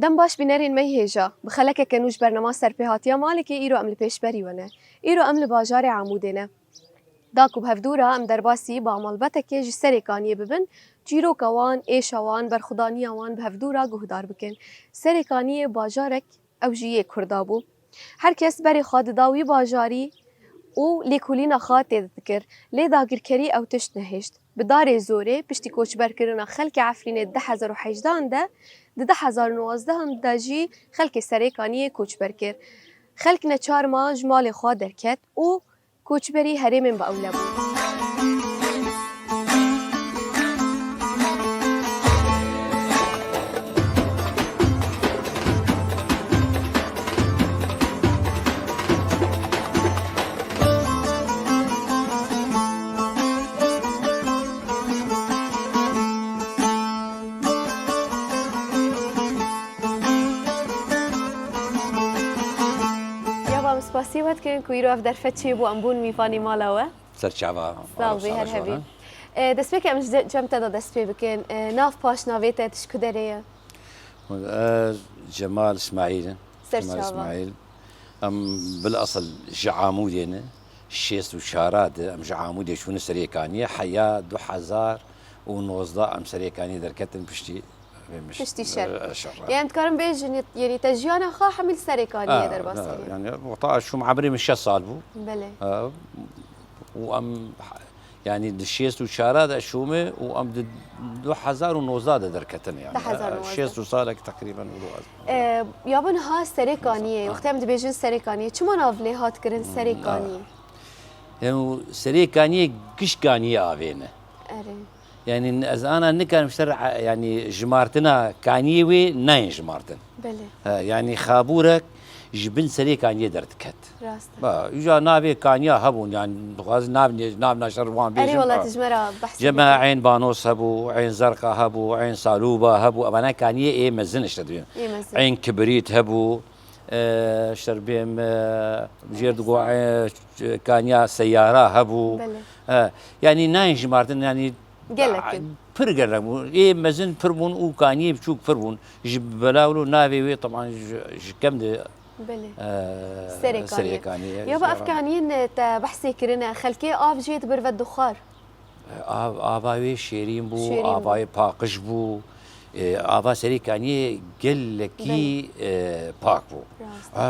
دم باش بنارين ميهجا بخلك كنوش برنامج سرپیهاتیا مالکی ایرو ام لپیشبری ونه ایرو ام لباجار عمودینه داکو بهفدورا ام درباسی با مالبتک جسری کانی ببن جیرو کوان ایشوان برخدانی وان بهفدورا گهدار بکن سری کانی باجارک او جیه کردابو هر کس بری خاد داوی باجاری او لیکولین خاط تذکر لی داگر کری او تشت نهشت بدار زوره پشتی کوچ برکرنا خلق عفرین 2018 ده 2019 هم داجی خلق سریکانی کوچ برکر خلق نچار ما جمال خواه درکت او کوچ بری هرمن با اولابو سپاسی وقت کن که ایرو افدر فتشی بو امبون میفانی مالاوه سرچاوا ساڵی هەر هەبی دەستپێک ئەم جەم تەدا دەستپێ بکەن ناف پاش ناوێتە تشک دەرەیە جمال اسماعيل ام بالاصل جعامودينا الشيس وشارات ام جعامودي شون سريكانيه حياه 2019 ام سريكانيه دركتن پشتی شر يعني تكرم بيج يعني تجيانا خا حمل سريكانيه درباسيه يعني وطاء شو معبري من 6 سال بو بله وام يعني الشيس وشارات شومه وام 2019 دركتن يعني 2019 الشيس وصالك تقريبا يابن ها سريكانيه وقت ام دبيجن سريكانيه چما نافلي هات كرن سريكانيه يعني سريكانيه قشكانيه افينه يعني از انا نكان مشترع يعني جمارتنا كانيوي ناين جمارتن بله يعني خابورك جبن سري كانيه درتكت راست يجا نابي كانيا هبون يعني غاز ناب نشروان بيجي اري والله تجمرا بحث جماعه عين بانوس هبو عين زرقاء هبو عين صالوبه هبو انا كانيه ايه مزنش تدوين عين كبريت هبو شربيم جيرد كانيا سياره هبو بله يعني ناين جمارتن يعني قالك فرقرمو ايه مزن فربون او كاني بشوك فربون جبلاولو نافي طبعا كم ده بله سريكاني يابا افكانين بحثي كرنا خلكي اف جيت برفد الدخار اباوي شيرين بو اباوي باقش بو ابا سريكاني قلكي باك بو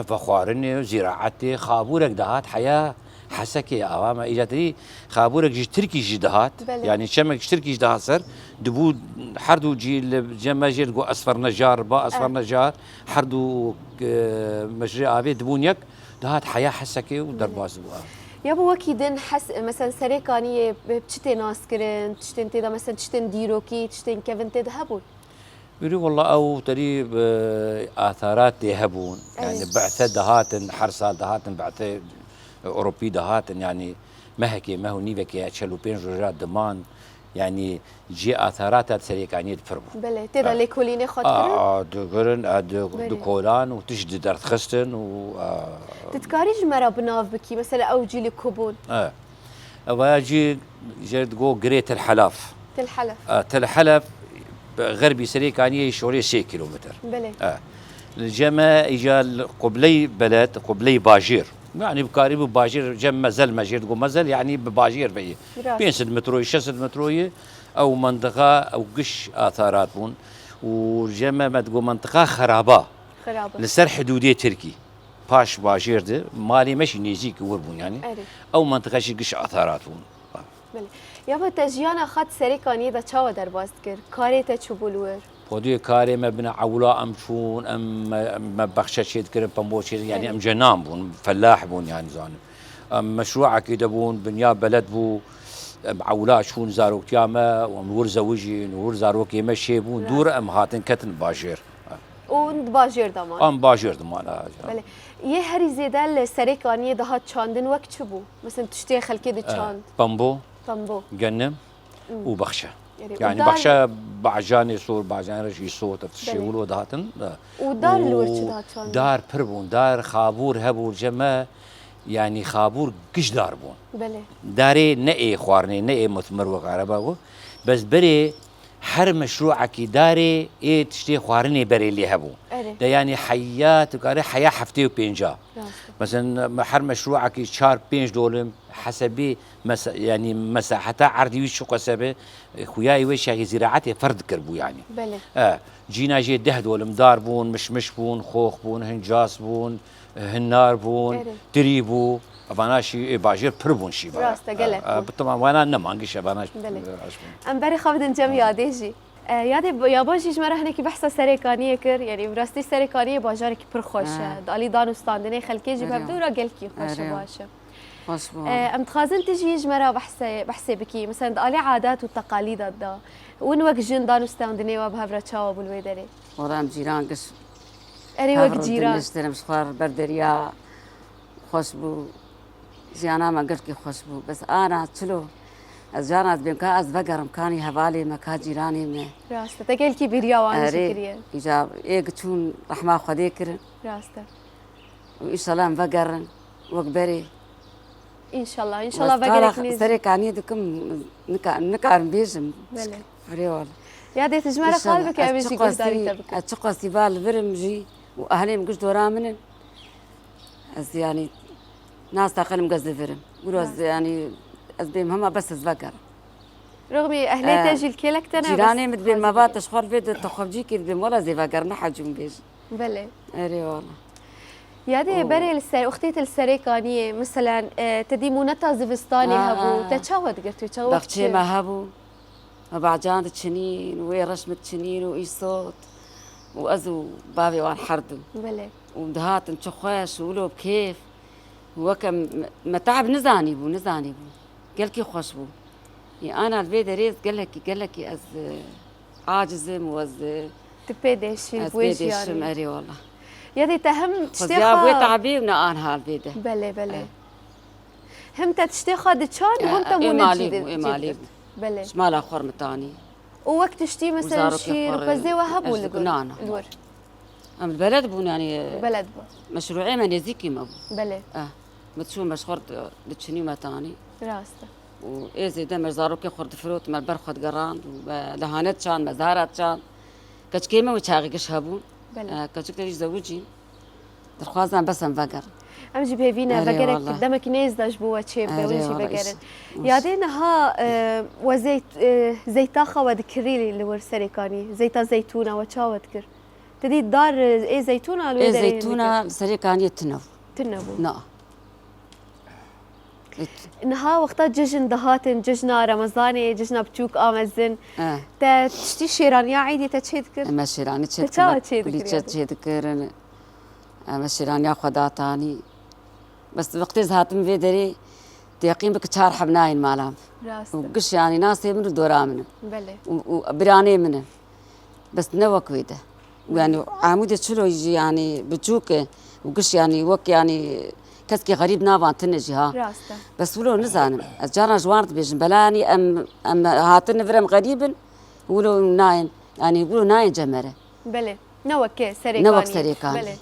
فخوارني زراعتي خابورك دهات حياه حسكي اوام ايجاتري خابورك جي تركي جي دهات يعني شمك تركي جي دهات سر دبو حردو جي جما جي لقو اصفر نجار با اصفر نجار حردو مجري ابي دبونيك دهات حياه حسكي ودرباز بو يابا وكيدن حس مثلا سريكانيه بتشتي ناس كرن تشتين تيدا مثلا تشتين ديروكي تشتين كيفن تذهبون يقولوا والله او تريب اثارات يهبون يعني بعثه دهات حرسات دهات بعثه اوروبي دهات يعني ما هيك ما هو نيفك تشلو بين جوجات دمان يعني جي اثارات سريكانيه تفربو بله تدا ليكوليني خاطر دغرن دكولان وتجد درت خستن و تتكاريج مرا بناف بكي مثلا او جي لكوبون واجي جرد جو جريت الحلاف تل غربي سريكانيه شوري 6 كيلومتر بله الجما اجا قبلي بلد قبلي باجير يعني بقارب باجير جم مزل مجير تقول مزل يعني بباجير بي بين 6 متروي 6 متروي او منطقه او قش اثارات بون وجمع ما تقول منطقه خرابه لسر حدوديه تركي باش باجير ده مالي ماشي نيزيك وربون يعني او منطقه شي قش اثارات بون يابا تجيانا خط سريكانيه دا تشاو درباز كر كاريتا تشبولور خودی کاری مبنا عولا ام شون ام بخشة شيء كريم بامبوشي يعني ام جنام بون فلاح بون يعني زانم ام مشروع كده بون بنيا بلد بو ام عولا شون زاروك تياما وام ور زوجي نور زاروك يمشي بون دور ام هاتن كتن باجير und باجر دمان ام باجر دمانا بله یه هری زیده سرکانی دهات چاندن وقت چه بو مثلا تشتی خلکی ده چاند بامبو بامبو جنم وبخشه يعني ودار- بخشه بعجان يصور بعجان رجي صوت تشيول ودهاتن ودار الورش دهات چاند دار بربون دار خابور هبو جما يعني خابور قش دار بون بله داري نئي خوارني نئي مثمر وغربه بس بري هر مشروعك داري ايه تشتي خوارني بري اللي هبو اره ده يعني حيات وقاري حياة حفتي وبينجا راسته مثلا هر مشروعك شار بينج دولم حسبي يعني مساحتها عرضي وش قسبه خوياي وش يعني زراعتي فرد كربو يعني بله جينا جي 10 دولم دار بون مش بون خوخ بون هنجاس بون هنار بون اره. تريبو ابانا شي باجير بربون شي راسته قلق. طبعا وانا نمانجش ابانا بله. ام بری خواهد جمع یاده جی یاده یابانشیش مرا هنه کی بحث سرکانیه کر یعنی براستی سرکانیه باجاری کی پر خوشه دالی دانستاندنه خلکی جی بهدو را گل کی خوشه باشه خوش بو ام تخازن تجي مرا بحث بكي مثلا دالي عادات والتقاليد دا وين وقت جن دانستاندنه وبهفرا تشاو بالويدري ورام جيران قش اري وقت جيران نشترم سخار بردريا خوش بو زيانا ما قلت كي خوش بو بس انا تشلو از جانات بيمكا از بقرم كاني هبالي مكا جيراني من راسته تقول كي بيريا وانا شكريه اجاب ايه قتون رحمه خدي كرن راسته وان شاء الله مبقرن وقبري ان شاء الله بقرك نيز سري كاني دكم نكار بيجم بله فري والله يا دي تجمر قلبك يا بيجي قداري تبكي اتشقى سيبال برمجي واهلي مقش دورامن از يعني ناس تاقل مقصد فرم قولوا يعني از بيم هما بس از بقر رغم اهلي تجي الكلك تنا جيراني مدبين ما بات اشخار فيد تخرجي كي بيم ولا زي بقر نحجم بيج بله اري والله يا دي بري السر اختي السريكانيه مثلا تدي مونتا زفستاني هبو تشاود قرتو تشاود بختي ما هبو ما بعجان تشنين وي رشمة تشنين وإي صوت وأزو بابي وان حردو بله ودهات نشخاش ولو بكيف وكم متعب نزاني بو قالكي خوش بو يعني أنا البيت ريز قالكي از عاجزم وز تبيدش بويش يعني أري والله يا دي تهم تشتيخا بوي تعبيبنا أنا هالبيت بله هم تشتيخا دتشان وهم إيه مالي بله شمال آخر متاني ووقت تشتي مثلا شي رقزي وهبوا لقنا الور أم البلد بون يعني البلد بو مشروعي من يزيكي ما بو بله متشو مشخور دتشني متاني راسته وإيزي دمر زاروكي خورد فروت مال برخد قران ولهانت شان مزارات شان كشكيمة وشاغي كشهبون بله كشكتريش زوجي درخوازن بس انفقر امجي بهفينا بقرك قدامك نيز داش بوا تشيب وشي بقرن يادينها وزيت زيتا خود كريلي اللي ور سريكاني زيتا زيتونه وتشاوت كر تدي دار ايه زيتونه ايه زيتونه سريكاني تنو نعم انها وقتا ججن دهاتن ججنا رمضاني ججنا بتشوك امزن تا تشتي شيرانيا عيدي تشيد كر ما شيراني تشيد كر ما شيرانيا خداتاني بس وقت زهاتم في دري تيقين بك شهر حبناين مالام وقش يعني ناس من دورا منه بله وبراني منه بس نوك ويده يعني عمود شلو يجي يعني بتشوك وقش يعني وك يعني كسكي غريب نافان تنجي ها بس ولو نزانم أجارنا جوارد بيجن بلاني أم هاتن فرم غريب ولو ناين يعني يقولوا ناين جمرة بله نوك سريكاني بله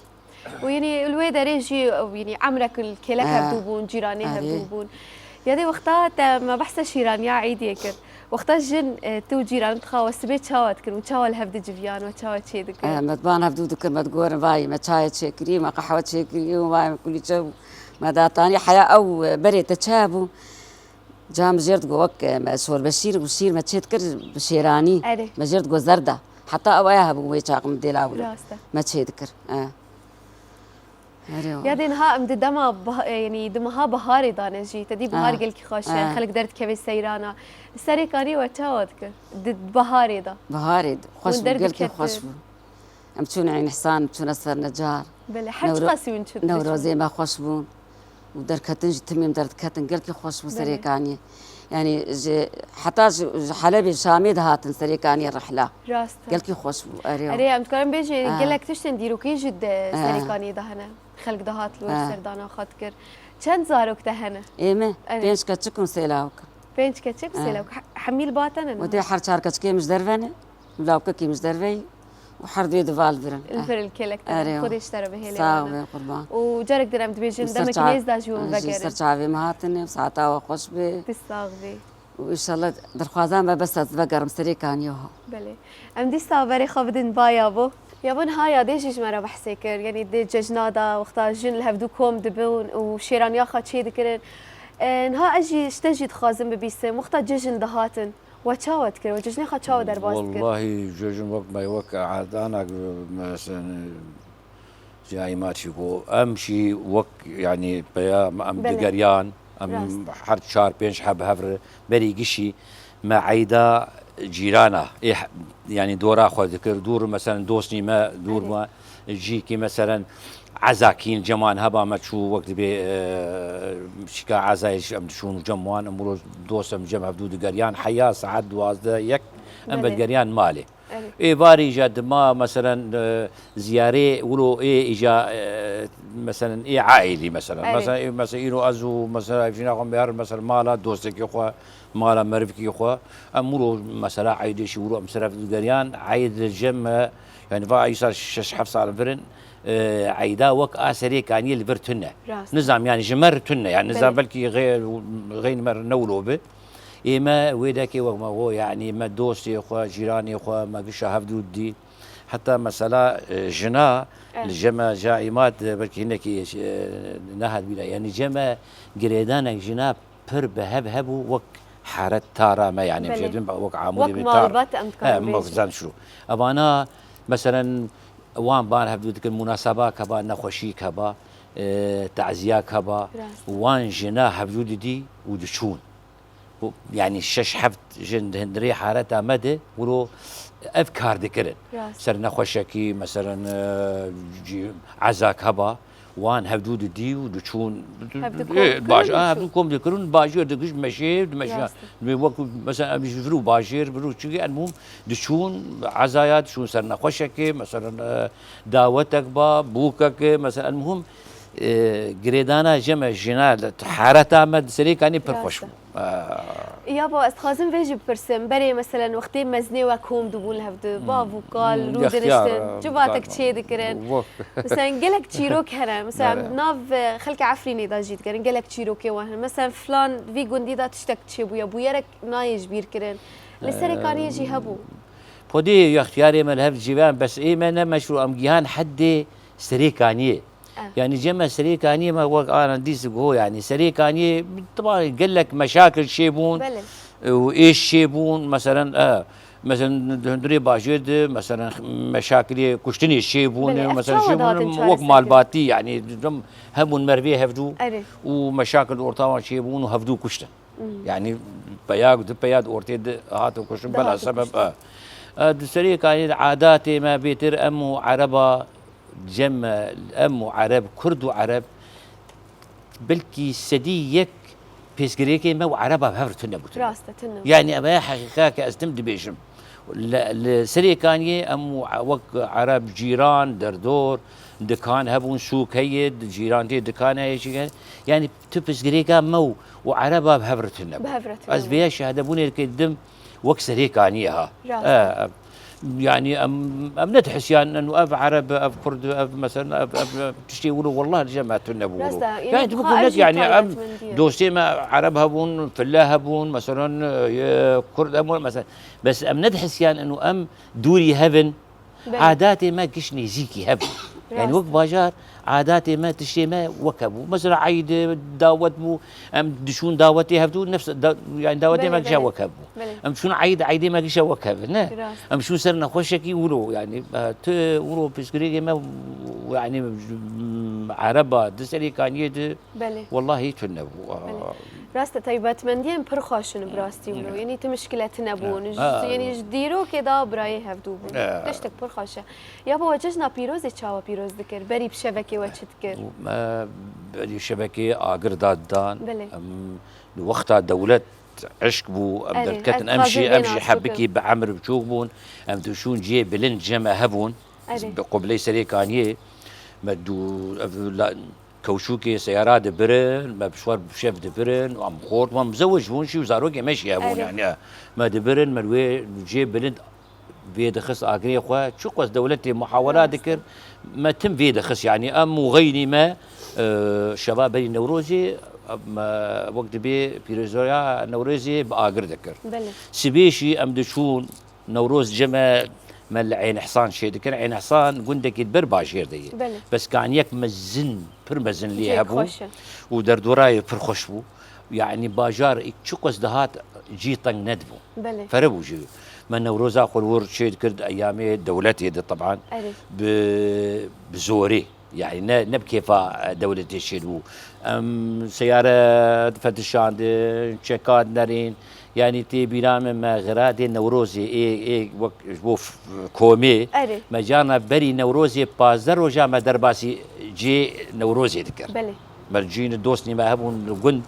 ويعني الويدا ريجي يعني عمرك الكلك هبدوبون جيراني هبدوبون يدي وقتها ما بحث شيرانيا عيدي كر وقتها جن تو جيران تخاو سبيت شاوت كر وتشاول هبد جفيان وتشاوت شي دكر مدبان هبدو دكر مدقور باي ما شاي شكري ما قحوه شكري وما كل جو ما داتاني حياه او بري تشابو جام جرد جوك مسور بشير ما تشيت كر بشيراني ما جرد جو زرده حتى اوياها بوي شاق مديلاول ما تشيت كر يا دينها دما يعني دمها بهاري دانجي تدي بهار قلكي خوشه خلق درت كبي سيرانا السريكاني وتاودك بهاري دا خوش قلكي خوش امتون عين حسان امتون اسفر نجار بلا حج قاسي من شد نوروزي ما خوش بون ودركتن تميم درت كتن قلكي خوش سريكاني يعني حتى حلبي شامي هاتن سريكاني الرحلة راستا قالكي خوش أريو أري أم تكلم بيجي قال لك تشتن ديرو كي جد سريكاني دهنا خلق دهات لو سردانا خاطر چند زاروك دهنا إيمه بينش كتشكم سيلاوك بينش كتشك سيلاوك حميل باتنا ودي حر شهر كتشكي مش درفنه بلاوك كي مش درفي وحرد يد فالفرن الفر الكلك خدش ترى بهلي ساوي قربان وجرك درام تبيجن دمك نيز داجون بقر سرچاوي مهاتني وساعتا وخوش بي تستاغبي وإن شاء الله درخوازان بس أتبقر مسريكان يوها بله ام دي صابري خبدن بايابو يابن هاي ديجيج مرة بحسكر يعني دي ججنادا وقتا جن الهفدو كوم دبون وشيران ياخد شي دكرن انها اجي اشتجد خازم ببيسم وقتا ججن دهاتن وتشاوت كر وججني خا تشاو درباست كر والله جوجن وقت ما يوقع عادانا مثلا جاي ما تشوفوا امشي وق يعني بيا ام دقريان ام حرد شهر بينش حب هفر بري قشي ما عيدا جيرانه يعني دورا خو ذكر دور مثلا دوسني ما دور ما جيكي مثلا عزاكين جمان هبا ما تشو وقت بي شكا عزايش ام شون جموان امرو دوسم جمع بدود قريان حيا ساعات دوازده يك ام بالقريان مالي اي باري جاد ما مثلا زياري ولو اي اجا مثلا اي عائلي مثلا إنو ازو مثلا فينا قم بيار مثلا مالا دوستك يخوا مالا مرفك يخوا امرو مثلا عيد شورو ام سرف القريان عيد الجمع يعني فا يصير شش حفص على الفرن عيدا وك اسري كان يلبرتنا نظام يعني جمرتنا يعني نظام بلكي غير مر نولو به إما ويداكي وما هو يعني ما دوستي أخوة جيراني أخوة ما قش هفدو دي حتى مثلا جنا الجما جائمات بلكي هناك نهد بلا يعني جما قريدانا جنا بر بهبهبو وك حارت تارا ما يعني مجدين وك عامودي بتار مخزن شو أبانا مثلا وان بان هفدو ديك المناسبة كبا نخوشي كبا تعزية كبا وان جنا هفدو دي ودشون يعني شش حفت جند هندري حارتها مدى ولو افكار ذكرن سر نخوشكي مثلا عزاك هبا وان هبدود دي ودشون باش هبدوكم ذكرون باجير دقش مشي وقت مثلا بيجرو باجير برو شيء المهم دشون عزايات شون سر نخوشكي مثلا دعوتك با بوكك مثلا المهم قريدانا جمع جنا حارتها مد سري كاني برخوش يابا استخازم فيجي برسم بري مثلا وقتين مزني وكوم دبون الهفد بافو قال رودرشتن جباتك تشي ذكرن مثلا قالك تشيروك هنا مثلا ناف خلك عفريني دا جيت كرن قالك تشيروكي وهن مثلا فلان في جندي دا تشتك تشي بويا بويرك نايج بير كرن لسري كان يجي هبو خدي يا اختياري من الهفد جيبان بس ايه ما مشروع ام جيهان حد سري كانيه يعني جمع سريكانية ما وقت أنا ديس هو يعني سريكانية طبعا قال لك مشاكل شيبون وإيش شيبون مثلا مثلا هندري باجد مثلا مشاكل كشتني شيبون مثلا شيبون وقت مال باتي يعني همون مربيه هفدو ومشاكل أورطاوان شيبون وهفدو كشتن يعني بياد أورتيد هاتو كشتن بلا سبب سريكانية عاداتي ما بيتر أمو عربة جمع الأم وعرب كرد وعرب بلكي سديك بيسكريكي ما وعربها بهفرتنا بوتنا يعني أبا حقيقة كأستمد بيشم السريكانية أم وق عرب جيران دردور دكان هبون سوق هيد جيران دي دكان هي يعني تبسكريكا مو وعربها بهفرتنا أزبيا شهدبوني الكدم وق سريكانية ها يعني أم نتحس يعني انه اب عرب اب كرد اب مثلا اب تشتي يقولوا والله الجماعه نبوا يعني تقول لك يعني ام دوستي ما عرب هبون فلاح هبون مثلا كرد هبون مثلا بس ام نتحس يعني انه ام دوري هبن عاداتي ما كشني زيكي هبن يعني وقت باجار عاداتي ما تشتي ما وكبوا مثلا عيد داوت مو ام دشون داوتي هبدو نفس يعني داوتي ما كشا وكبوا ام شون عيدي ما كشا وكب ام شون صرنا خوشكي ولو يعني ولو بسكريجي ما يعني عربة دسري كان يد والله تنبوا راسته طيبات منديم برخاشن براستي ولو يعني تمشكلتنا بون يعني جديرو كده براي هبدو تشتك برخاشه يابا وججنا بيروزي تشاوا بيروز ذكر بري بشبكه وتشتكر بري شبكه اقر دادان وقتها دولت عشق بو ام دركتن امشي حبكي بعمر بچوك بون ام دوشون جي بلند جما هبون قبلي سريكانيه مدو كوشوكي سيارات دبرن ما بشوار بشيف دبرن وام خورت وام مزوج بون شي وزاروكي ماشي هبون يعني ما دبرن مروي جي بلند فيدا خص اغري خو شو قص دولتي محاولات ذكر ما تم فيدا خص يعني ام وغيني ما شباب بني نوروزي ما وقت بي بيرزويا نوروزي باغر ذكر سبيشي ام دشون نوروز جما مال عين حصان شي ذكر عين حصان قندك يدبر باشير دي بس كان يك مزن برمزن لي هبو ودردوراي فرخشبو يعني باجار شو قص دهات جي طن ندبو فربو جي ما نوروزا خلور شيء كرد ايامي دولتي دي طبعا بزوري يعني نبكيفا دولتي الشيدو سياره فتشان تشيكات نارين يعني تي بيرام ما غرادي نوروزي اي وقف كومي ما جانا بري نوروزي بازر وجا ما درباسي جي نوروزي ذكر مرجين دوسني ما هبون قند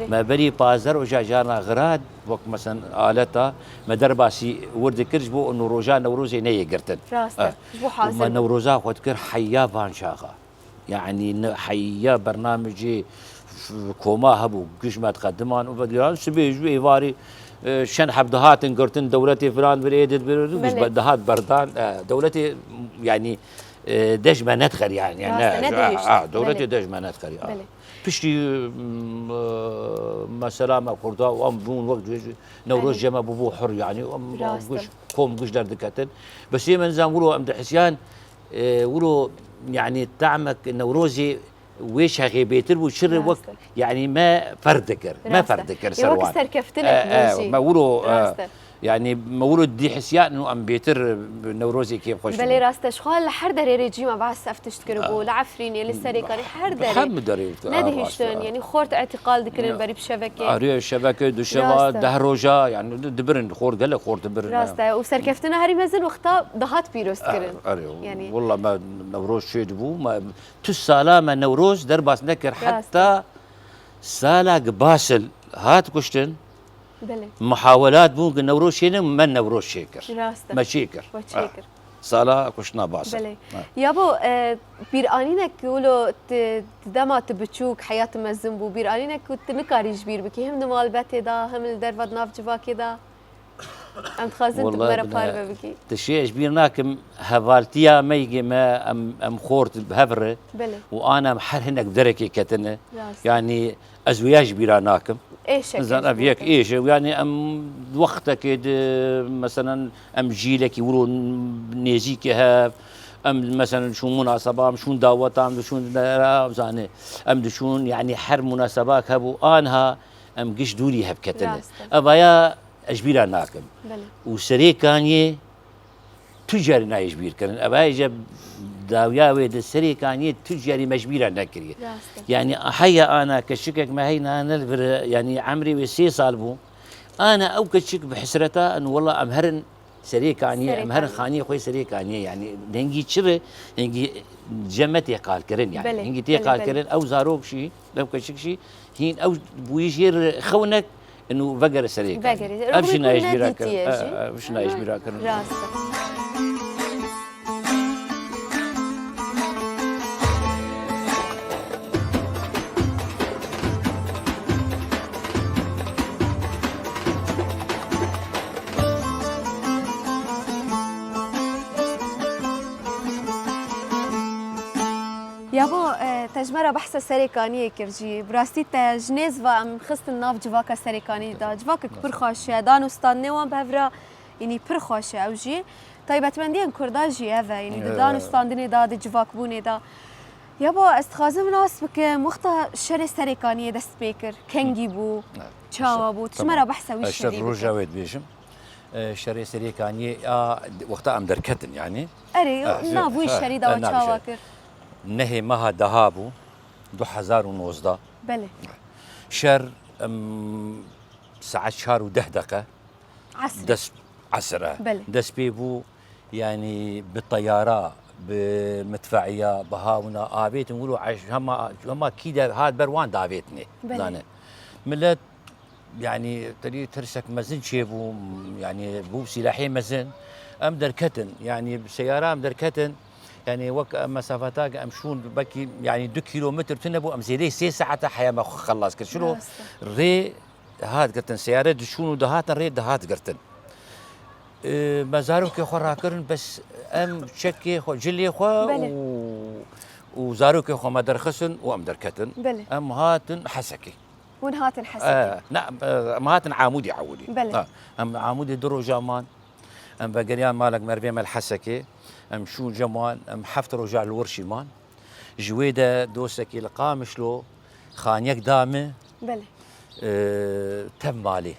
ما بري بازر وجا جانا غراد وقت مثلا آلتا ما درباسي ورد كرجبو انه روجا نوروزي نيه قرتن جبو حاضر ما نوروزا خد كر حيا فان شاخه يعني حيا برنامجي كوما هبو قش ما تقدمان وبديان سبي جوي فاري شن حبدهات انقرتن دولتي فلان بريدت بدهات بردان دولتي يعني دج ما ندخل يعني دولتي دج ما ندخل بشتي مثلا ما قرطا وام بون وقت نوروز جما بوبو حر يعني قش كوم قش در دكتن بس هي من زمان ولو ام حسيان ولو يعني تعمك نوروزي ويش هغي بيتر وشر وقت يعني ما فردكر سروان وقت سركفتلك ما ولو يعني مولود دي حسيان انه ام بيتر نوروزي كيف خوش بلي راسته شخال لحر دري ريجيما بعد سفتش تكربو لعفريني للسريكاني حر دري حم دري ندهشتن يعني خورت اعتقال ذكرن بري بشبكه اري الشبكه دو شوا دهروجا يعني دبرن خور قال خور دبرن راسته وسركفتنا هري مزل وقتها ضهات بيروس كرن يعني والله ما نوروز شي دبو ما تسالا ما نوروز درباس نكر حتى سالا قباسل هات كشتن محاولات ممكن نوروز شيء من نوروز شيكر ما شيكر صلاة كشنا باص يابو بيرانينك يقولوا دما تبتشوك حياة مزنبو بيرانينك تنكاري جبير بكي هم نمال باتي دا هم الدرفد ناف جوا كدا ام تخازن تمرة باربة بكي تشيء جبيرناكم هفالتيا ميجي ما ام خورت بهفرة وانا محل هناك دركي كتنه يعني ازوياج بيراناكم ايش زين ابيك ايش يعني ام وقتك مثلا ام جيلك يقولوا نيزيك هاف ام مثلا شو مناسبه شو دعوات ام شو زاني ام شو يعني حر مناسبات هبو انها ام قش دولي هب كتنه ابايا اجبيرا ناكم وسري كانيه تجاري نايجبير كان ابايا جاب داويا ويد السري كانيه تجاري مجبيرا نكري يعني احيا انا كشكك ما هينا انا يعني عمري وسي صالبو انا او كشك بحسرته انه والله امهرن سري كانيه امهرن خانيه خوي سري كانيه يعني دنجي تشبه دنجي جمتي قال كرن يعني دنجي تي قال كرن او زاروك شيء لو كشك شيء هين او بويجير خونك انه فقر سري كانيه ابشنا يجبيرا كرن ابشنا يجبيرا كرن يابو تجمرة بحث سريكانية كرجي براستي تجنيز وام خست الناف جواكا سريكاني دا جواكا كبر خوشه دانوستان نوان بهفرا يعني پر خوشه او جي طيب اتمنى كردا جي هذا يعني دانوستان دني دا جواك بوني دا يابو استخازم ناس بك مختا شري سريكانية دا سبيكر كنجي بو تشاوا بو تجمرة بحث وش شري روجا ويد بيشم شري سريكانية وقتها ام دركتن يعني اري ناف وش شري دا وتشاوا كر نهي مها دهابو 2019 بله شر ساعة شهر و10 دقيقة عصر عصرة بله دس بيبو يعني بالطيارة بمدفعية بهاونا آبيت نقولوا هما كيدا هاد بروان دافيتني زانه ملت يعني تري ترسك مزن شيبو يعني بو سلاحي مزن ام دركتن يعني بسياره ام دركتن يعني وك مسافاتك امشون بكي يعني 2 كيلومتر تنبو ام زيدي 6 ساعات حياه ما خلص كل شنو ري هاد قرتن سياره دشون دهاتن ري دهات قرتن مزارو كي خراكرن بس ام شكي خو جلي خو وزارو كي خو ما درخسن وام دركتن ام هاتن حسكي وين هاتن حسكي نعم هاتن عامودي عودي ام عامودي درو جامان ام بقريان مالك مربي مال حسكي ام شو جمان ام حفت رجع الورشي مان جويده دوسكي لقامشلو خانيك دامه تم مالي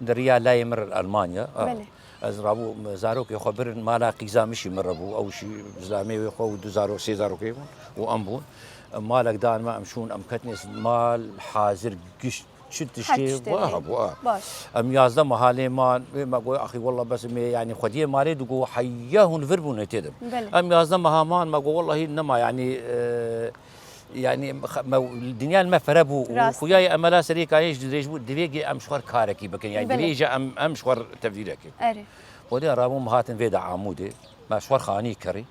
دريا لا يمر المانيا ازرابو زاروك يخبر مالا قيزا مشي مربو او شي زلامي يخو دوزارو سيزارو كيف وامبون مالك دان ما امشون ام كتنس مال حاضر قش شد شيء واه باش ام يازدا محالي ما قول اخي والله بس يعني خديه مالي دقو حياهن فيربون تدم ام يازدا مهامان ما قول والله انما يعني يعني الدنيا ما فربو وخياي املا سريك ايش دريجبو دبيجي ام شخر كاركي بكن يعني دريجه ام شخر تفديلك اري ودي رابو مهاتن فيدا عمودي ما شخر خاني كري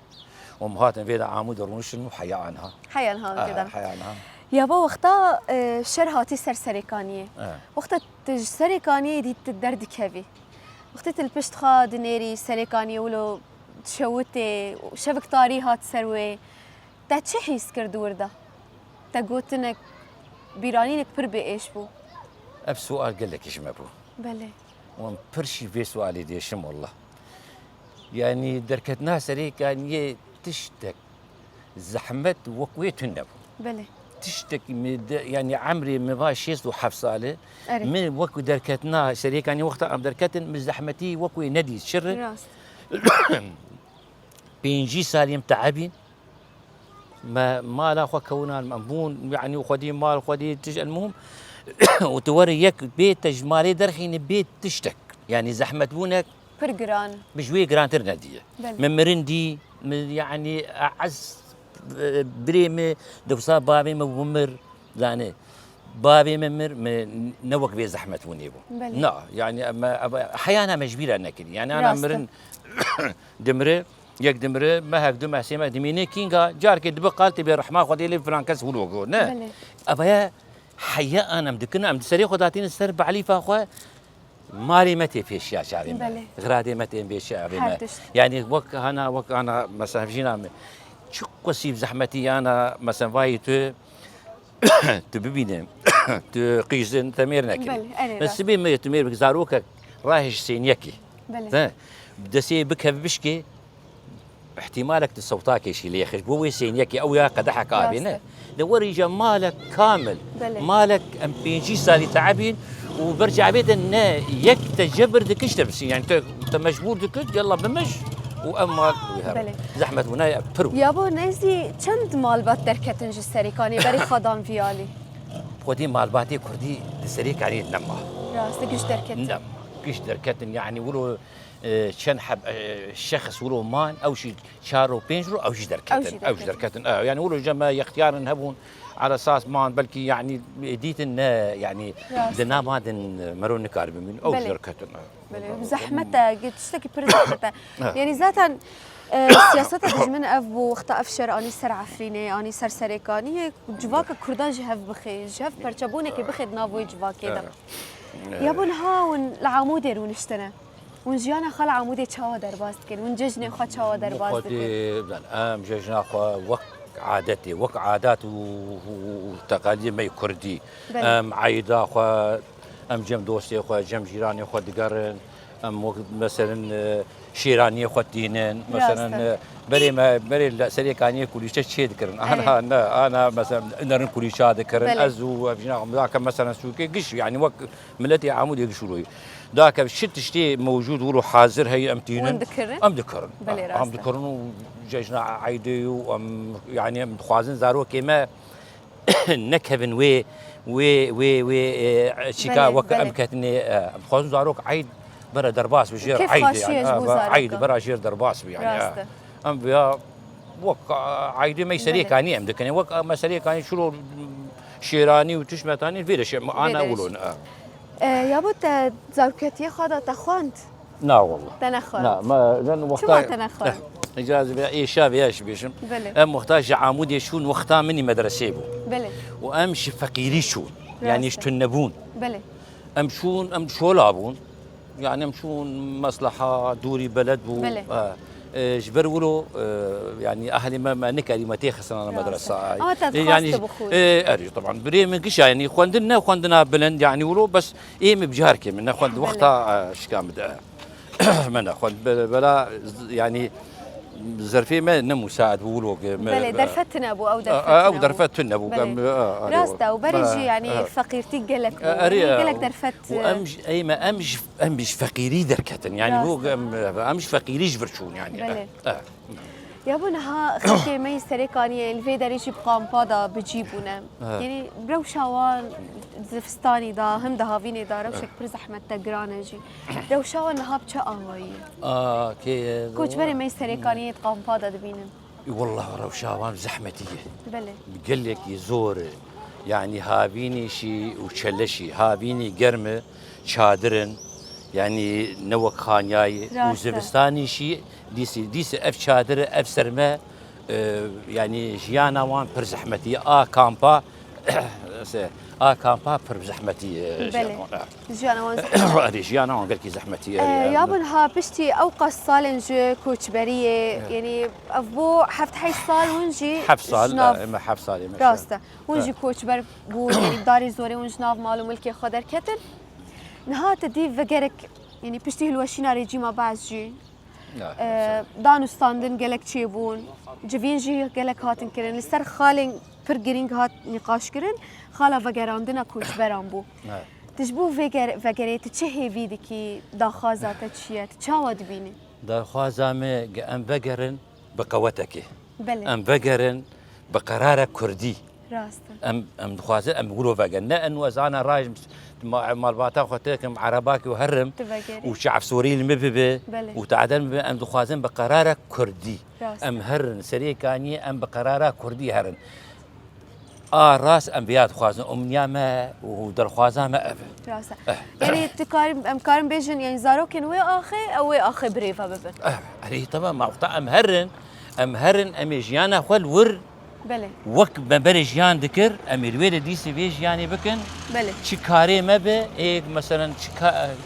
ومهاتن فيدا عمود رونشن وحيا عنها كده حيا عنها يابا وقتا شر هاتي سرسريكانيه وقتا سريكانيه دي تدرد كافي وقتا البشت خا دنيري سريكانيه ولو تشوتي وشبك طاري هات سروي تا چه حس کرد ورده تا گوتنك بيرانينك پر بايش بو اب سؤال قال لك ايش ما بو بله وان برشي في سؤالي دي شم والله يعني دركتنا سري كان تشتك زحمت وقويت النبو بله تشتك يعني عمري ما باش يصلو حفصاله من وقت دركتنا سري كان وقتها ام دركتن من زحمتي وقوي ندي شر بينجي سالم تعبين ما لا خو كونا المأمون يعني وخدي مال وخدي المهم وتوريك بيت تجمالي درخين بيت تشتك يعني زحمة بونك برجران بشوي جران ترندية من مرندي من يعني أعز بريمة دوسا بابي مبمر يعني بابي ممر من نوك بي زحمة بونيبو لا يعني أحيانا مجبيرة نكدي يعني أنا مرن دمرة يك دمره ما هك دم حسيمه دميني كينغا جارك دب قالت برحمه خدي لي فرانكس ولوغو نه ابا حيا انا مدكنا ام سري خداتين السر بعلي فاخو مالي متي في الشيء شعبي غرادي متي في الشيء يعني وك انا مثلا جينا شو قصيب زحمتي انا مثلا فايت تبيني تقيزن تميرنك بس بي ما تمير بزاروك راهش سينيكي بدسي بك بشكي احتمالك تصوتاك شيء اللي يخش بو سينيكي او يا قدحك ابينا دوري جمالك كامل مالك ام بينجي سالي تعبين وبرجع بيت ان يك تجبر دكش تبس يعني انت مجبور دكش يلا بمش واما زحمه هنا برو يابا نزي چند مالبات دركتن جسريكاني بري خدام فيالي خدي مالباتي كردي سريكاني نما راس دكش دركتن نعم كش دركتن يعني ولو شن حب الشخص ولو مان او شي شارو بينجرو او شي دركتن يعني ولو جما اختيار نهبون على اساس مان بلكي يعني ديتن يعني دنا ما دن مرون كارب من او دركتن زحمته قلت تشتكي برزحمته يعني ذاتا سياستها من اف بو وقت افشر اني سر عفرينه اني سر سريكاني جواك كردان جهف بخي جهف برچبونه كي بخد نافوي جواك كده يابون هاون العمود ونشتنا ونجيانا خال عمودي تشاو درباست كن ونججني خا تشاو درباست كن ام ججنا خا وق عادتي وق عادات وتقاليد مي كردي ام عيدا خا ام جم دوستي خا جم جيراني خا دقرن ام مثلا شيراني خا دينن مثلا بري سريكاني كل شيء شي ذكرن انا مثلا نرن كل شيء ذكرن ازو فينا ذاك مثلا سوكي قش يعني وق ملتي عمود يقشوا ذاك شت شتي موجود ولو حاضر هي امتينن ام ذكرن ام ذكرن وججنا عيدي وام يعني مخازن زارو كيما نكبن وي شيكا وك امكتني مخازن زاروك عيد برا درباس بجير عيد يعني عيد برا جير درباس يعني ام بيا وك عيدي ما سريكاني ام ذكرني وك ما سريكاني شلو شيراني وتشمتاني فيرش انا اقولون يا بو تزاركتي خدا تخوانت لا والله تنخوان لا ما لأن شو ما وقتها تنخوان إجازة بها إيه شاب إيش بيشم بلي أم محتاج عمود يشون وقتها مني مدرسة بو بلي وأمشي فقيري شون يعني راسته. يشتنبون بلي أمشون أم شو لابون يعني أمشون مصلحة دوري بلد بو بلي. جبرولو يعني أهلي ما نكالي ما تيخسن أنا مدرسة أما تدخلت يعني بخوي أري طبعا بري من قش يعني خوندنا بلند يعني ولو بس إيه مبجارك من خوند وقتها شكام من خوند بلا يعني زرفي ما مساعد بقولوا بلي درفتنا ابو او او درفتنا ابو راستا وبرجي يعني فقيرتي قالك قالك درفت وامش اي ما امش فقيري دركتن يعني هو امش فقيري جبرشون يعني يا بونها خلكي ما يستريكاني الفي دريشي بقامبادا بجيبونا يعني برو شاوان زفستاني دا هم ده هافيني دا روشك برز احمد تقرانه جي برو شاوان نهاب چه آوائي كي كوش بري ما يستريكاني قامبادا دبينن والله رو شاوان زحمتيه بلي بقول لك يزور يعني هابيني شي وشلشي هابيني قرمه شادرن يعني نوك خانياي وزبستاني شي ديسي اف شادر اف سرمه يعني جيانا وان بر زحمتي كامبا كامبا بر زحمتي جيانا وان جيانا وان قالك زحمتي يا بنها بشتي اوقس صالنج كوتشبريه يعني افبو حفت حي صال ونجي حف صال ما حف صال راسته ونجي كوتشبر بو يعني داري زوري ونجناف مالو ملكي خدر كتن نهات دي فقرك يعني بشتي الوشينا ريجي ما بعز جي دانو ستاندن قالك تشيبون جفين جي قالك هاتن كرن لسر خالين فرقرينج هات نقاش كرن خالا فقراندنا كوتشبران بو تجبو فقريت تشهي فيديكي داخازات تشيات تشاود بيني داخازة ام فقرن بقوتك بلي ام فقرن بقرارك كردي راسته ام خوازه ام بيقولوا فقن ان وزانا راج مال باتا خوتكم عرباكي وهرم وشعب سوري المببه وتعدل ام خوازن بقرارك كردي ام هرن سري كاني ام بقرارك كردي هرن راس انبياء خوازن امنيامه ودر خوازامه اب راسه يعني تكارم امكارم بيجن يعني زاروكن وي اخي او وي اخي بريفا ببن علي طبعا ما ام هرن ام جيانا خل ور بله وك ببرجيان ذكر امير ويل دي سي بيج يعني بكن بله شكاري ما به إيه مثلا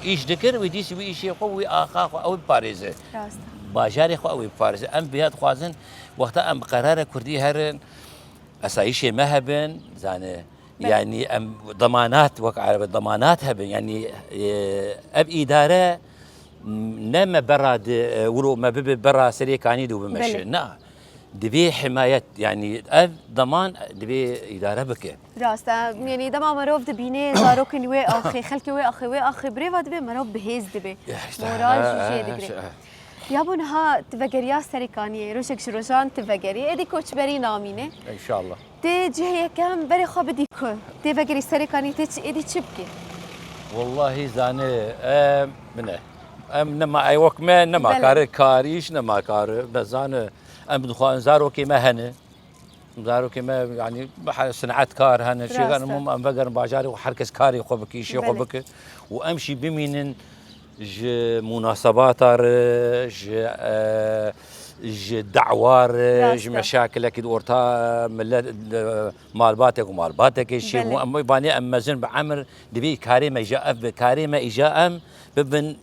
ايش ذكر ودي سي بيش قوي اخا او باريزه راسته باجاري خو او باريزه ام بيات خوازن وقتها ام قرار كردي هرن اسايش مهبن زانه يعني ام ضمانات وقع ضمانات هبن يعني اب اداره نما براد ولو ما برا سري كاني دو بمشي نعم دبي حماية يعني ضمان دبي إدارة بك راستا يعني دما مروف دبيني زاروكن وي أخي خلكي وي أخي بريفا دبي مروف بهيز دبي موراج جي دقري يا بونها تفقريا سريكانية روشك شروجان تفقري إدي كوتشبري نامينه إن شاء الله تيجي هي كم بري خو بدي كو تفقري سريكانية تيجي إدي تشبكي والله زاني منه نما أي وقت ما نما كار كاريش نما كار بزانه ام دخان زاروكي ما هنا زاروكي ما يعني صنعت كار هنا شيء انا مو ام بقر باجاري وحركس كاري خبك شيء خبك وامشي بمين ج مناسبات ج دعوار ج مشاكل اكيد اورتا مال باتك ومال باتك شيء مو باني ام زين بعمر دبي كاري جاء بكاري ما اجاء ببن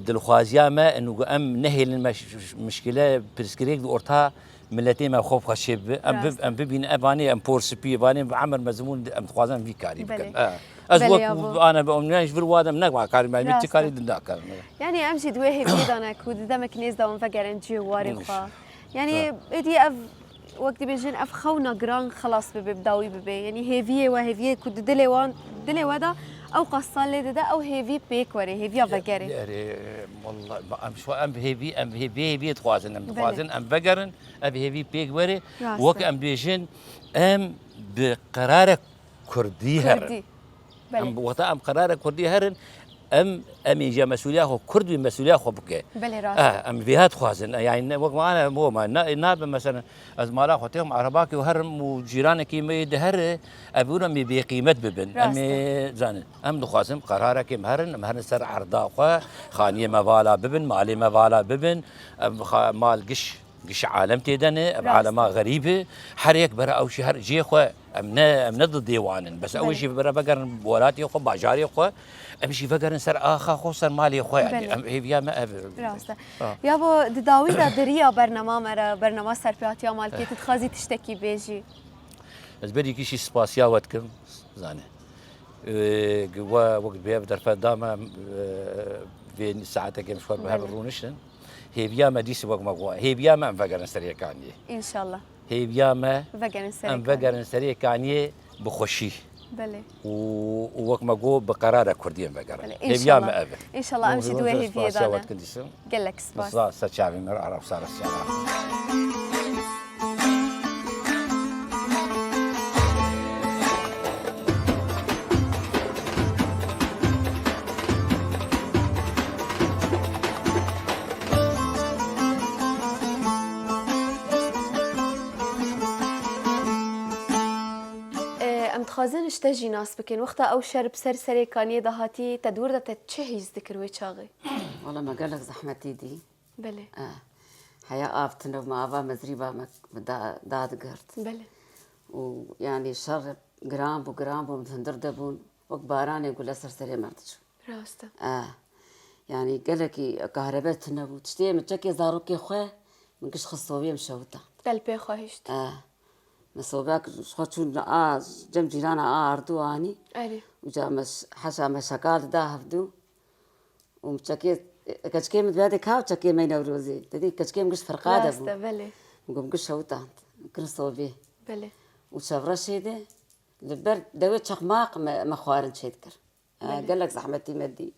دلخوازيامه انه ام نهي المشكله برسكريك اورتا ملتي ما خوف خشب ام ببين اباني ام بورسبي باني بعمر مزمون ام خوازن في كاري ازوق انا بامني جبر وادم نقع كاري ما متي كاري دناك يعني امشي دوي بيدانا كود دمك نيز دا فكر انجي واري خا يعني ادي وقت بيجن اف خونا جران خلاص ببداوي ببي يعني هيفيه وهيفيه كود دلي ودا او قصال ده او هيفي بيك وري هيفي فقري والله ام شو ام هيفي تخوازن ام فقرن ام هيفي بيك وري وك ام بيجن ام بقرار كردي هرن ام وقت ام قرار كردي هرن ام يجي مسؤوليه خو كرد مسؤوليه خو بك بله راسته ام فيها خوازن يعني وقت ما انا مو ما ناب مثلا از مالا خوتهم عرباك وهرم وجيرانك ما يدهر ابونا مي بقيمه ببن ام زان ام خوازم قرارك مهرن سر عرضا خو خانيه موالا ببن مالي موالا ببن مال قش عالم تيدنه عالم غريبه حريك برا او شهر جي خو امنا ضد ديوان بس اول شيء برا بقر بولاتي خو باجاري خو امشي فقر سر اخا خصوصا مالي خو يعني هي ما راسته يابا داوي دا دريا برنامج سرپیاتیا مالکی تتخازي تشتكي بيجي از بدي كيشي سباسيا واتكم زانه وقت بيها بدر فدامه في ساعتك مشوار بها برونشن هي بياما ديس وقت ما هي بياما انفقر سريع كانيه ان شاء الله هي بياما انفقر سريع كانيه بخشي بله ووقت ما جو بقرار كرديين بقرار هي بياما ان شاء الله امشي دوي هي في دانا قال لك سباس ساتشافي مر عرب صار السيارة خازن اشتجي ناس بكين وقتها او شرب سرسري كانيه دهاتي تدور ده تشهيز ذكر ويشاغي والله ما قال لك زحمتي دي بله حياة آفتنا وما أبا مزريبا داد قرت بله ويعني شر جرام ومتهندر دبون وكباران يقول سرسري مرتشو راسته يعني قال لك كهربتنا وتشتي متشكي زاروكي خواه من كش خصوبيه مشوطه قلبي خواهشت مسوباك شخوتشون جم جيرانا أردو أني أري وجا مش حشا مشاكل ده هفدو ومتشكي كشكي متبادي كاو تشكي ما ينوروزي تدي كشكي مش فرقادة راسته بله وقوم قش شوطه كن صوبيه بله وشافرا شيده البرد دويت شقماق ما خوارن شيدكر قال لك زحمتي مدي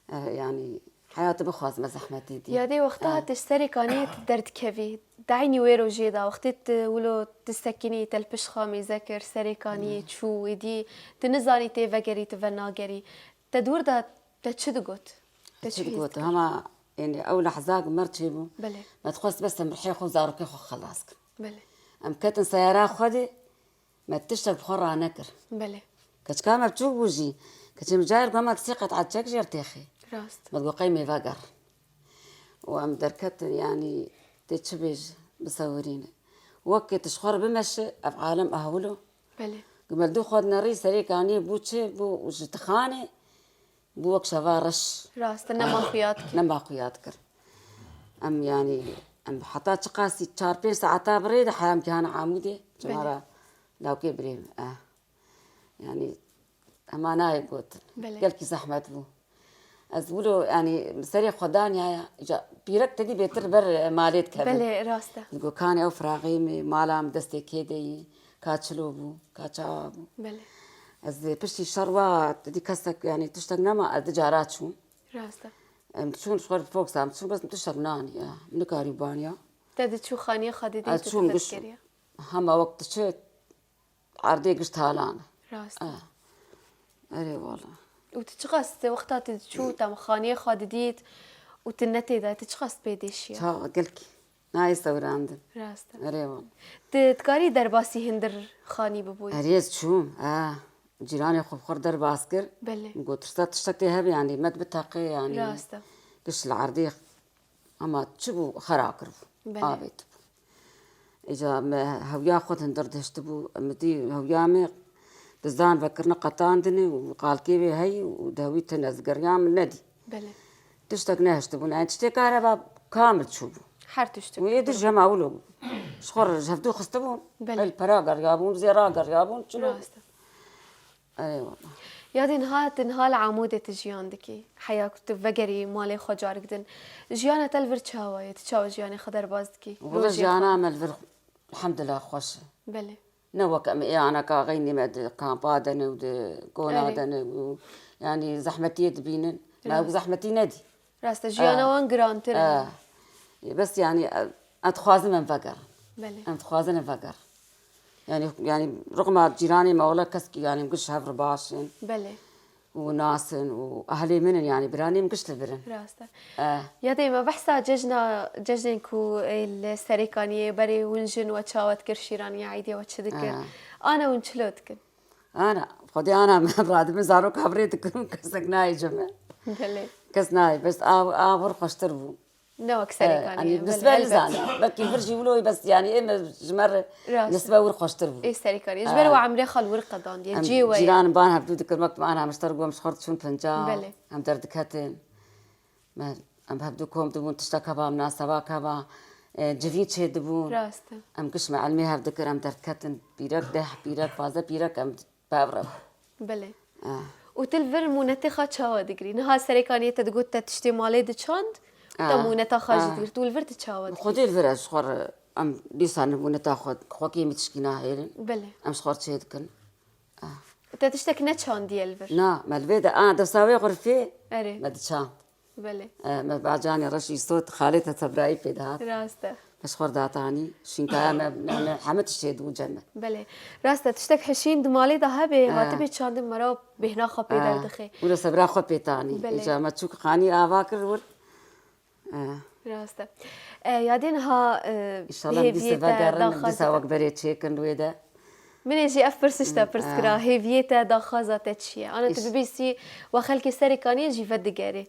يعني حياتي بخواز ما زحمتي دي يا دي وقتها تشتري كانية درد كفي دعيني ويرو جيدا وقتت ولو تسكني تلبش خامي ذكر سري كانية شو ودي تنزاني تفكري تفناجري تدور ده تشدقوت تشدقوت هما يعني أول حزاق مرتشيبو بله ما تخص بس مرحي خو زارك خو خلاص بله أم كتن سيارة خدي ما تشتغل بخورة نكر بله كتكامل بتشوفوجي كتم جاير قام تسيقط على تشجر تيخي راست ما تقول قيمي فقر وأم دركت يعني تتشبج بصورينا وقت تشخر بمشي أفعالم أهولو بله قبل دو خدنا ري سري كاني بوتشي بو وجتخاني بو وقت شفارش راست نما خياتك نما خياتك أم يعني أم حطات قاسي 4 ساعات بريدة حيام كان عمودي جمارة لو كبري يعني أما أنا يقول قال كي زحمة بو أزولو يعني سري خداني جا بيرك تدي بيتر بر ماليت كبر بله راسته يقول كان أو فراغي مالام دستي كيدي كاتشلو بو كاتشابو بله از بشتي شروات تدي كسك يعني تشتغل نما التجارات شو راسته شون شغل فوق سام شو بس تشتغل ناني من كاريبانيا تدي شو خانية خديدي تفكريا هم وقت شو عردي قشت هالان راسته أري والله وتتشخص وقتها تشو تام خانية خديديت وتنتي ده تتشخص بيديش يا قلكي ناي صور عندن راسته أري والله تتكاري درباسي هندر خاني ببوي أريز شو جيراني خو خور در باسكر بله قلت رصات تشتكي هبي يعني ما تبتاقي يعني راسته قش العردي أما تشبو خراكر آبيت إذا ما هويا خود هندر دهشتبو مدي هويامي تزان فكرنا قطاندني وقال كيفي هي ودهويت نزقر يام الندي بله تشتكنا هشتبو يعني تشتكي هربا كامل تشوفو حرتشتو ويدر جماولو شخور جهدو خستبون البراغر يابون زيراغر يابون شنو راسته اي والله يا دي نهال عمودة جيان دكي حياك تفجري مالي خجارك دن جيانا تلفر تشاوي تشاوي جياني خدر بازدكي والله جيانا ملفر الحمد لله خوش بله نوك أنا كغيني مد كامبادن ود كونادن يعني زحمتي تبينن ما زحمتي ندي راسته جيانا وان جرانتر بس يعني أتخوازن من فقر بله أتخوازن من فقر يعني رغم جيراني ما ولا كسكي يعني مقش هفر باشين بله وناسن وأهلي منن يعني براني مقشت البرن راسته آه. يا ديما بحسا ججنكو السريكانية بري ونجن وتشاوت كرشيرانية عيدية وتشدكن أنا ونشلوتكن أنا خدي أنا براد من زارو كابريتكم كسكناي جمع بلي كسناي بس آور خشتربو نوك سريكانية يعني بالنسبة لي زانا بكي فرجي ولوي بس يعني إما جمر نسبة ورخشتربو إيه سريكانية جبر وعمري خال ورقة دان دي جيوة جيران بانها بدو دكر مكتب أنا مشترقوا مش خرط شون فنجان بلي هم دردك هاتين ما أم هبدوكم دبون تشتكى با مناسبة كبا جفيت شيء دبون راسته أم كش معلمي هبدكر أم دردك هاتين بيرك ده بيرك فازة بيرك أم بابرب بلي وتلفر مونتخا شاوا دقري نها سريكانية تدقول تشتي مالي دشاند تمونتا خاجي دقري تولفر تشاوا خدي الفر أشخر أم لسان مونتا خد خوكي متشكينا هيرن بلي أم شخر شيء دكن تشتك نتشان دي الفر نا ما البيدا أنا دساوي غرفي أري ما دشان بلي ما بعجاني رشي صوت خالتها تبراي في ده راسته مشخور داتاني شينكا ما حمد الشيد وجنة بلي راسته تشتك حشين دمالي ذهبي واتبي تشاند مرا بهنا خبي دردخي ولا صبرا خبي تاني إذا ما تشوك خاني آواكر ور راسته يادينها إن شاء الله بدي سباقرن بدي سواق بريت شيكن ويدا من يجي أفرسشتا برسكرا هيفيتا داخازة تتشيا أنا تبيسي وخلك سريكانية جي فدقاري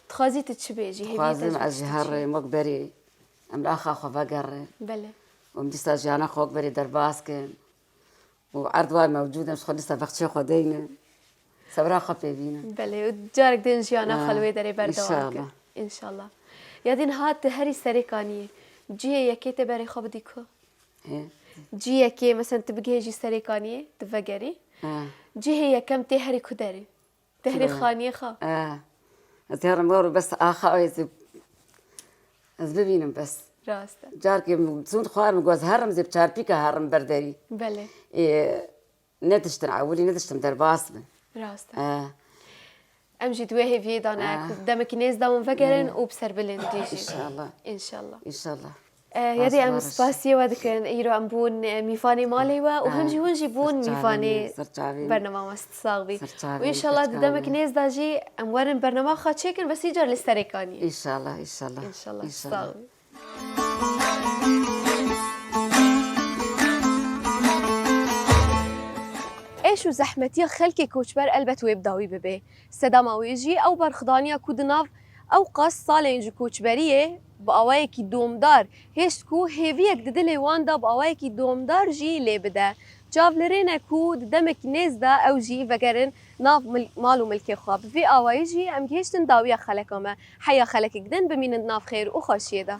تخازي تتشبيجي هيفيتا خازم أجهر مقبري أم الأخ أخو بقر بلى ومدي ساجانا أخو بقبري درباسكن وعرض واي موجودة مش خلي سبقت شي خدينا صبرا خبي بينا بلى وجارك دين جيانا خلوي داري بردوانك إن شاء الله إن شاء الله يادين هات هري سريكانية جي يكي تباري خبديكو جي يكي مثلا تبقي جي سريكانية تفقري جي هي كم تهري كداري تهري خانية خا تهري مورو بس آخا أيزب ببینم بس راسته جارك مزون خوار مجوز هرم زي بشاربيكا هرم برداري بله ندشتن عولي ندشتن درباس من راسته أمجي دويه في دانا دمك ناس داون فكرن وبسر بلنديجي إن شاء الله إن شاء الله إن شاء الله يدي أم سباسي ودكن إيرو أمبون ميفاني مالي وهمجي ونجي بون ميفاني برنامج مستصاغبي وإن شاء الله دمك ناس داجي أم ورن برنامج خاتشيكن بس يجر للسريكاني إن شاء الله إن شاء الله إن شاء الله صاغبي ايش وزحمتي خلكي كوچبر البت ويبداوي ببي سداماويجي او برخدانيا كودناف او قاس صالينج كوچبريه باوايكي دومدار هشكو هيفيك ددلي واندا باوايكي دومدار جي لبدا جافلرينا كود دمك نزدا او جي فكرن ناف مالو ملكي خواب في اوايجي ام كيشتن داويه خلكما حيا خلك جدن بمين ناف خير وخاشيدا